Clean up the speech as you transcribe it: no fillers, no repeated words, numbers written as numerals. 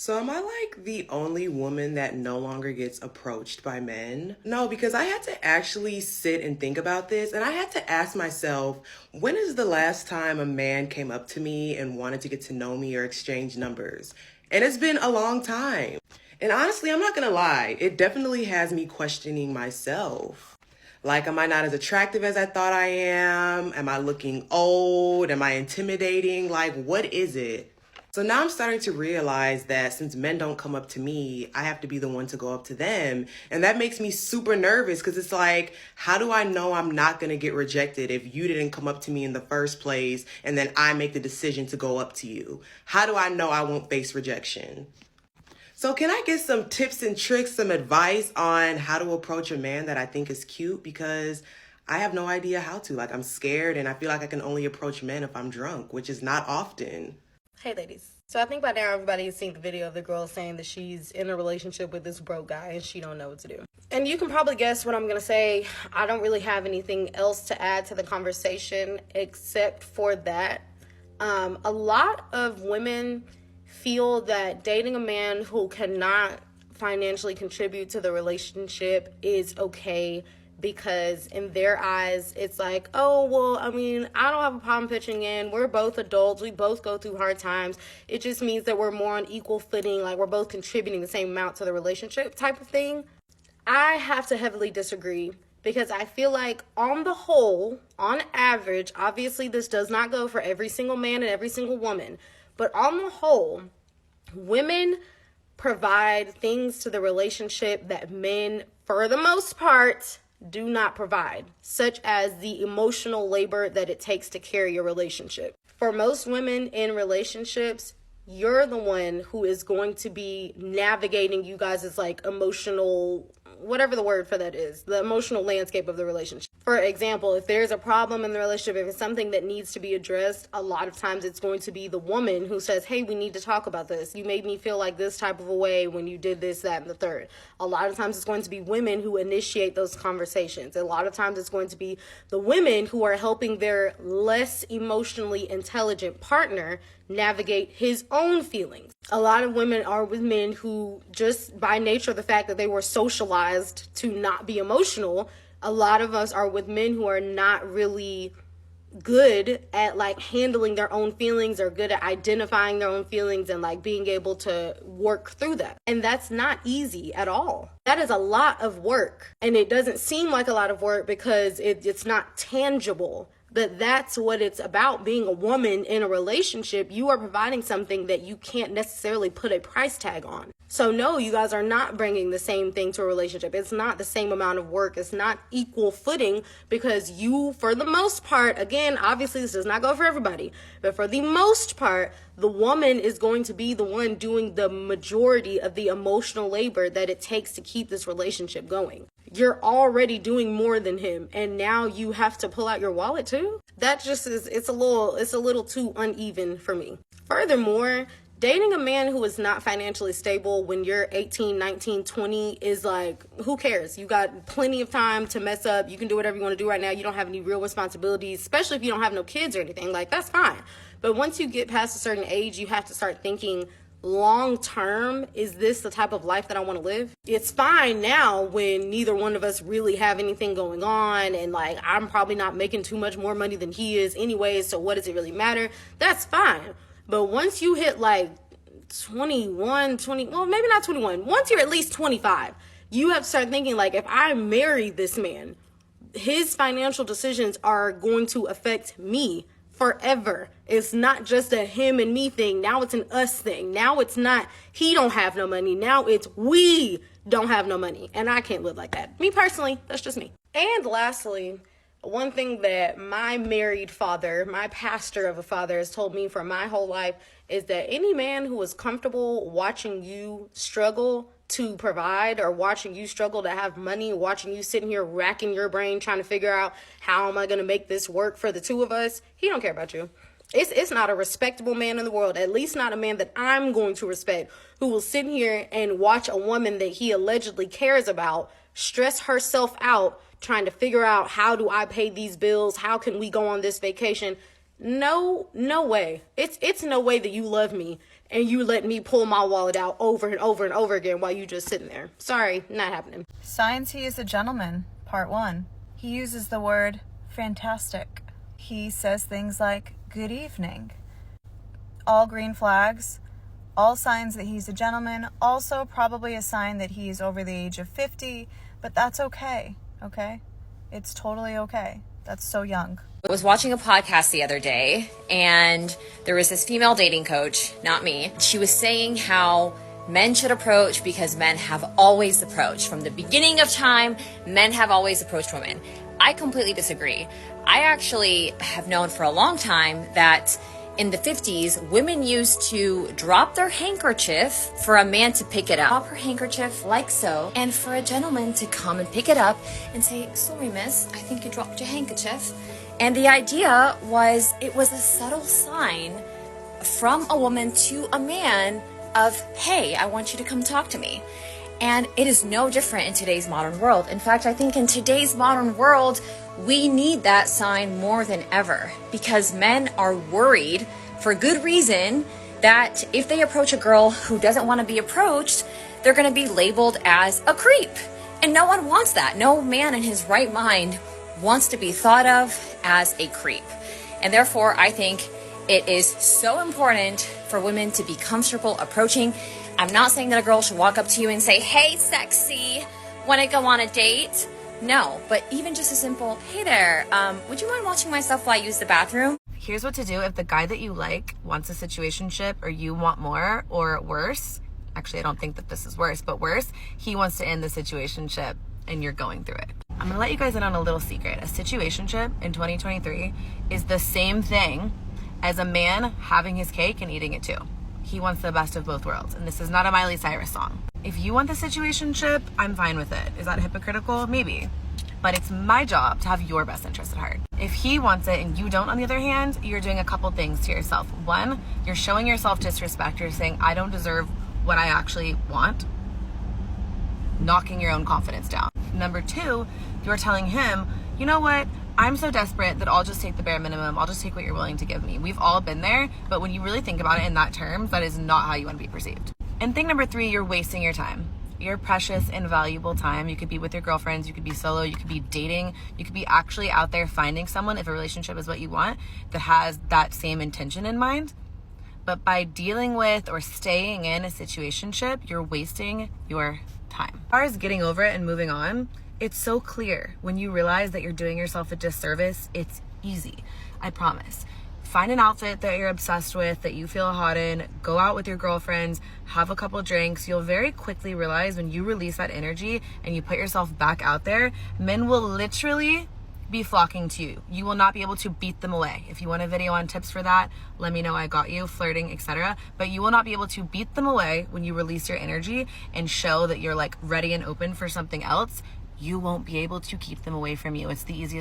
So am I like the only woman that no longer gets approached by men? No, because I had to actually sit and think about this, and I had to ask myself, when is the last time a man came up to me and wanted to get to know me or exchange numbers? And it's been a long time. And honestly, I'm not gonna lie, it definitely has me questioning myself. Like, am I not as attractive as I thought I am? Am I looking old? Am I intimidating? Like, what is it? So now I'm starting to realize that since men don't come up to me, I have to be the one to go up to them. And that makes me super nervous because it's like, how do I know I'm not going to get rejected if you didn't come up to me in the first place and then I make the decision to go up to you? How do I know I won't face rejection? So can I get some tips and tricks, some advice on how to approach a man that I think is cute? Because I have no idea how to. Like, I'm scared and I feel like I can only approach men if I'm drunk, which is not often. Hey ladies. So I think by now everybody has seen the video of the girl saying that she's in a relationship with this broke guy and she don't know what to do. And you can probably guess what I'm going to say. I don't really have anything else to add to the conversation except for that. A lot of women feel that dating a man who cannot financially contribute to the relationship is okay, because in their eyes, it's like, oh, well, I mean, I don't have a problem pitching in. We're both adults. We both go through hard times. It just means that we're more on equal footing, like we're both contributing the same amount to the relationship type of thing. I have to heavily disagree, because I feel like on the whole, on average, obviously this does not go for every single man and every single woman, but on the whole, women provide things to the relationship that men, for the most part, do not provide, such as the emotional labor that it takes to carry a relationship. For most women in relationships, you're the one who is going to be navigating you guys' like emotional, whatever the word for that is, the emotional landscape of the relationship. For example, if there's a problem in the relationship, if it's something that needs to be addressed, a lot of times it's going to be the woman who says, hey, we need to talk about this. You made me feel like this type of a way when you did this, that, and the third. A lot of times it's going to be women who initiate those conversations. A lot of times it's going to be the women who are helping their less emotionally intelligent partner navigate his own feelings. A lot of women are with men who, just by nature of the fact that they were socialized to not be emotional, a lot of us are with men who are not really good at like handling their own feelings, or good at identifying their own feelings and like being able to work through that. And that's not easy at all. That is a lot of work, and it doesn't seem like a lot of work because it's not tangible. But that's what it's about. Being a woman in a relationship, you are providing something that you can't necessarily put a price tag on. So no, you guys are not bringing the same thing to a relationship. It's not the same amount of work. It's not equal footing, because you, for the most part, again, obviously this does not go for everybody, but for the most part, the woman is going to be the one doing the majority of the emotional labor that it takes to keep this relationship going. You're already doing more than him, and now you have to pull out your wallet too? That just is, it's a little too uneven for me. Furthermore, dating a man who is not financially stable when you're 18, 19, 20 is like, who cares? You got plenty of time to mess up. You can do whatever you want to do right now. You don't have any real responsibilities, especially if you don't have no kids or anything. Like, that's fine. But once you get past a certain age, you have to start thinking, long term, is this the type of life that I want to live? It's fine now when neither one of us really have anything going on, and like I'm probably not making too much more money than he is anyways, so what does it really matter? That's fine. But once you hit like 21, 20, well, maybe not 21, once you're at least 25, you have to start thinking, like, if I marry this man, his financial decisions are going to affect me forever. It's not just a him and me thing. Now it's an us thing. Now it's not he don't have no money. Now it's we don't have no money. And I can't live like that. Me personally, that's just me. And lastly, one thing that my married father, my pastor of a father, has told me for my whole life is that any man who is comfortable watching you struggle to provide, or watching you struggle to have money, watching you sitting here racking your brain trying to figure out how am I going to make this work for the two of us, he don't care about you. It's not a respectable man in the world, at least not a man that I'm going to respect, who will sit here and watch a woman that he allegedly cares about stress herself out trying to figure out, how do I pay these bills? How can we go on this vacation? No way. It's no way that you love me and you let me pull my wallet out over and over and over again while you just sitting there. Sorry, not happening. Signs he is a gentleman, part 1. He uses the word fantastic. He says things like good evening. All green flags, all signs that he's a gentleman. Also probably a sign that he's over the age of 50, but that's okay, okay? It's totally okay. That's so young. I was watching a podcast the other day, and there was this female dating coach, not me. She was saying how men should approach because men have always approached. From the beginning of time, men have always approached women. I completely disagree. I actually have known for a long time that in the 50s, women used to drop their handkerchief for a man to pick it up. Drop her handkerchief like so, and for a gentleman to come and pick it up and say, sorry miss, I think you dropped your handkerchief. And the idea was it was a subtle sign from a woman to a man of, hey, I want you to come talk to me. And it is no different in today's modern world. In fact, I think in today's modern world, we need that sign more than ever because men are worried for good reason that if they approach a girl who doesn't want to be approached, they're going to be labeled as a creep. And no one wants that. No man in his right mind wants to be thought of as a creep. And therefore, I think it is so important for women to be comfortable approaching. I'm not saying that a girl should walk up to you and say, hey, sexy, want to go on a date? No, but even just a simple, hey there, would you mind watching myself while I use the bathroom? Here's what to do if the guy that you like wants a situationship or you want more or worse. Actually, I don't think that this is worse, but worse, he wants to end the situationship and you're going through it. I'm gonna let you guys in on a little secret. A situationship in 2023 is the same thing as a man having his cake and eating it too. He wants the best of both worlds. And this is not a Miley Cyrus song. If you want the situationship, I'm fine with it. Is that hypocritical? Maybe. But it's my job to have your best interest at heart. If he wants it and you don't, on the other hand, you're doing a couple things to yourself. One, you're showing yourself disrespect. You're saying, I don't deserve what I actually want. Knocking your own confidence down. Number two, you're telling him, you know what? I'm so desperate that I'll just take the bare minimum. I'll just take what you're willing to give me. We've all been there, but when you really think about it in that terms, that is not how you want to be perceived. And thing number three, you're wasting your time. Your precious and valuable time. You could be with your girlfriends, you could be solo, you could be dating, you could be actually out there finding someone, if a relationship is what you want, that has that same intention in mind. But by dealing with or staying in a situationship, you're wasting your time. As far as getting over it and moving on, it's so clear. When you realize that you're doing yourself a disservice, it's easy. I promise. Find an outfit that you're obsessed with, that you feel hot in, go out with your girlfriends, have a couple drinks. You'll very quickly realize when you release that energy and you put yourself back out there, men will literally be flocking to you. You will not be able to beat them away. If you want a video on tips for that, let me know, I got you, flirting, etc. But you will not be able to beat them away when you release your energy and show that you're like ready and open for something else. You won't be able to keep them away from you. It's the easiest